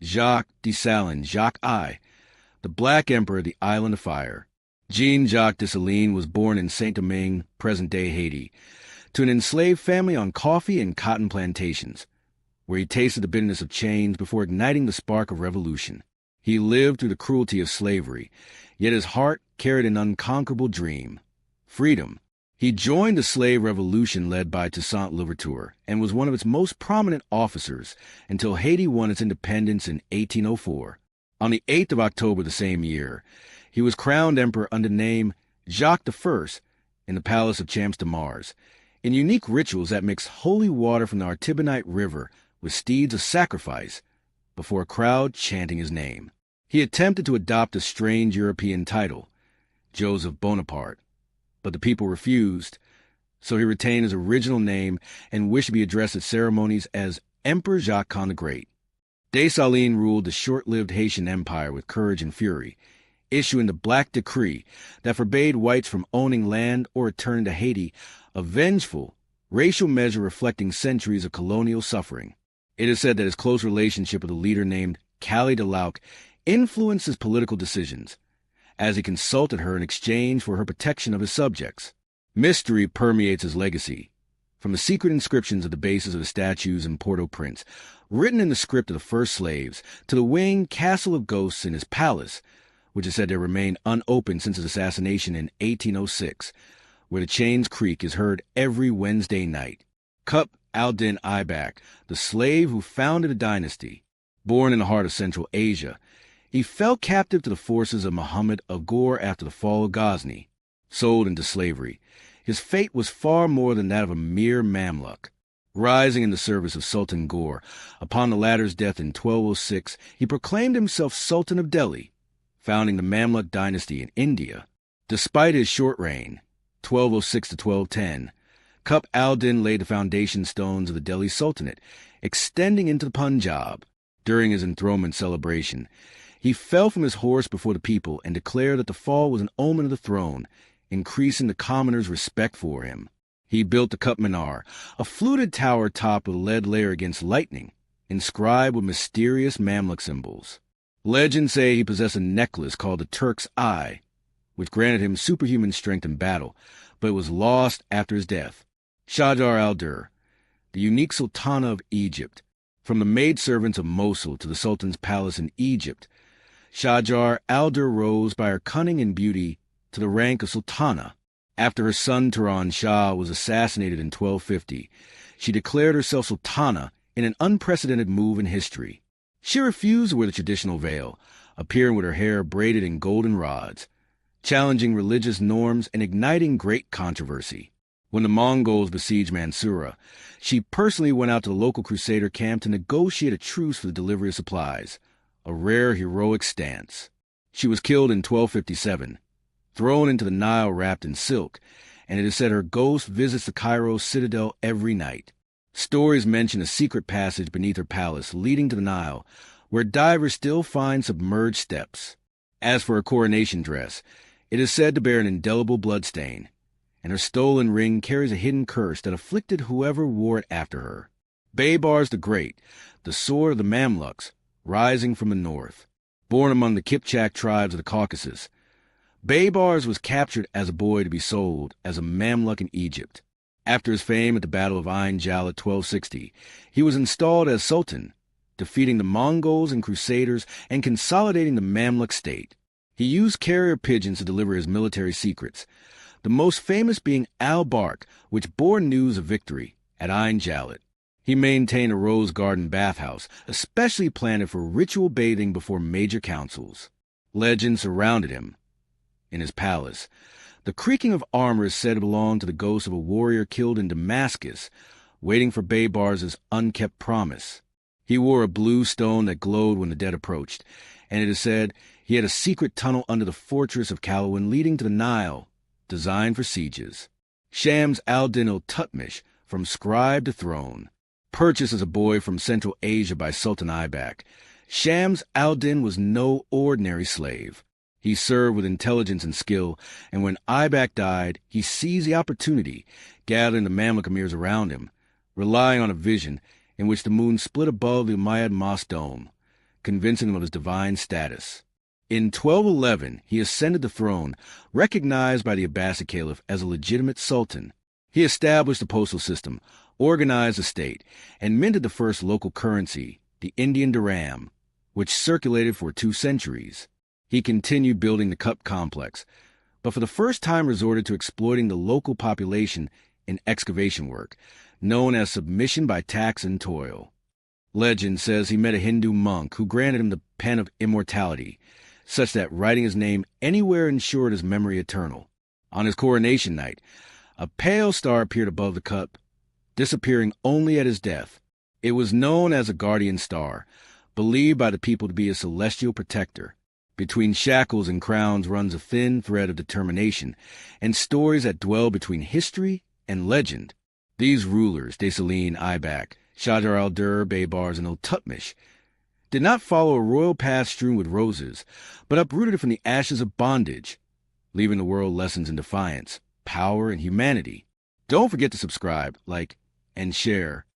Jacques Dessalines, Jacques I, the Black Emperor of the Island of Fire. Jean-Jacques Dessalines was born in Saint-Domingue, present-day Haiti, to an enslaved family on coffee and cotton plantations, where he tasted the bitterness of chains before igniting the spark of revolution. He lived through the cruelty of slavery, yet his heart carried an unconquerable dream: freedom. He joined the slave revolution led by Toussaint Louverture and was one of its most prominent officers until Haiti won its independence in 1804. On the 8th of October the same year, he was crowned emperor under the name Jacques I in the palace of Champs de Mars, in unique rituals that mixed holy water from the Artibonite River with steeds of sacrifice before a crowd chanting his name. He attempted to adopt a strange European title, Joseph Bonaparte, but the people refused, so he retained his original name and wished to be addressed at ceremonies as Emperor Jacques Khan the Great. Dessalines ruled the short-lived Haitian Empire with courage and fury, issuing the Black Decree that forbade whites from owning land or returning to Haiti, a vengeful, racial measure reflecting centuries of colonial suffering. It is said that his close relationship with a leader named Calais de Lauc influenced his political decisions, as he consulted her in exchange for her protection of his subjects. Mystery permeates his legacy, from the secret inscriptions at the bases of the statues in Port-au-Prince, written in the script of the first slaves, to the winged castle of ghosts in his palace, which is said to have remained unopened since his assassination in 1806, where the chains creak is heard every Wednesday night. Qutb al-Din Aibak, the slave who founded a dynasty, born in the heart of Central Asia, he fell captive to the forces of Muhammad of Ghor after the fall of Ghazni. Sold into slavery, his fate was far more than that of a mere Mamluk. Rising in the service of Sultan Ghor, upon the latter's death in 1206, he proclaimed himself Sultan of Delhi, founding the Mamluk dynasty in India. Despite his short reign, 1206 to 1210, Qutb al-Din laid the foundation stones of the Delhi Sultanate, extending into the Punjab. During his enthronement celebration, he fell from his horse before the people and declared that the fall was an omen of the throne, increasing the commoners' respect for him. He built the Qutb Minar, a fluted tower topped with a lead layer against lightning, inscribed with mysterious Mamluk symbols. Legends say he possessed a necklace called the Turk's Eye, which granted him superhuman strength in battle, but it was lost after his death. Shajar al-Dur, the unique sultana of Egypt. From the maidservants of Mosul to the sultan's palace in Egypt, Shajar al-Dur rose by her cunning and beauty to the rank of sultana. After her son Turan Shah was assassinated in 1250, she declared herself sultana in an unprecedented move in history. She refused to wear the traditional veil, appearing with her hair braided in golden rods, challenging religious norms and igniting great controversy. When the Mongols besieged Mansoura, she personally went out to the local crusader camp to negotiate a truce for the delivery of supplies, a rare heroic stance. She was killed in 1257, thrown into the Nile wrapped in silk, and it is said her ghost visits the Cairo citadel every night. Stories mention a secret passage beneath her palace leading to the Nile, where divers still find submerged steps. As for her coronation dress, it is said to bear an indelible bloodstain, and her stolen ring carries a hidden curse that afflicted whoever wore it after her. Baybars the Great, the sword of the Mamluks, rising from the north. Born among the Kipchak tribes of the Caucasus, Baybars was captured as a boy to be sold as a Mamluk in Egypt. After his fame at the Battle of Ain Jalut 1260, he was installed as Sultan, defeating the Mongols and Crusaders and consolidating the Mamluk state. He used carrier pigeons to deliver his military secrets, the most famous being Al-Bark, which bore news of victory at Ain Jalut. He maintained a rose garden bathhouse, especially planned for ritual bathing before major councils. Legends surrounded him. In his palace, the creaking of armor is said to belong to the ghost of a warrior killed in Damascus, waiting for Baybars' unkept promise. He wore a blue stone that glowed when the dead approached, and it is said he had a secret tunnel under the fortress of Calawin leading to the Nile, designed for sieges. Shams al-Din al-Tutmish, from scribe to throne. Purchased as a boy from Central Asia by Sultan Aibak, Shams al-Din was no ordinary slave. He served with intelligence and skill, and when Aibak died, he seized the opportunity, gathering the Mamluk emirs around him, relying on a vision in which the moon split above the Umayyad Mosque dome, convincing him of his divine status. In 1211, he ascended the throne, recognized by the Abbasid Caliph as a legitimate sultan. He established a postal system, organized a state, and minted the first local currency, the Indian dirham, which circulated for 2 centuries. He continued building the Qutb complex, but for the first time resorted to exploiting the local population in excavation work, known as submission by tax and toil. Legend says he met a Hindu monk who granted him the pen of immortality, such that writing his name anywhere ensured his memory eternal. On his coronation night, a pale star appeared above the Qutb, disappearing only at his death. It was known as a guardian star, believed by the people to be a celestial protector. Between shackles and crowns runs a thin thread of determination and stories that dwell between history and legend. These rulers, Dessalines, Aibak, Shajar al-Dur, Baybars, and Iltutmish, did not follow a royal path strewn with roses, but uprooted it from the ashes of bondage, leaving the world lessons in defiance, power, and humanity. Don't forget to subscribe, like, and share.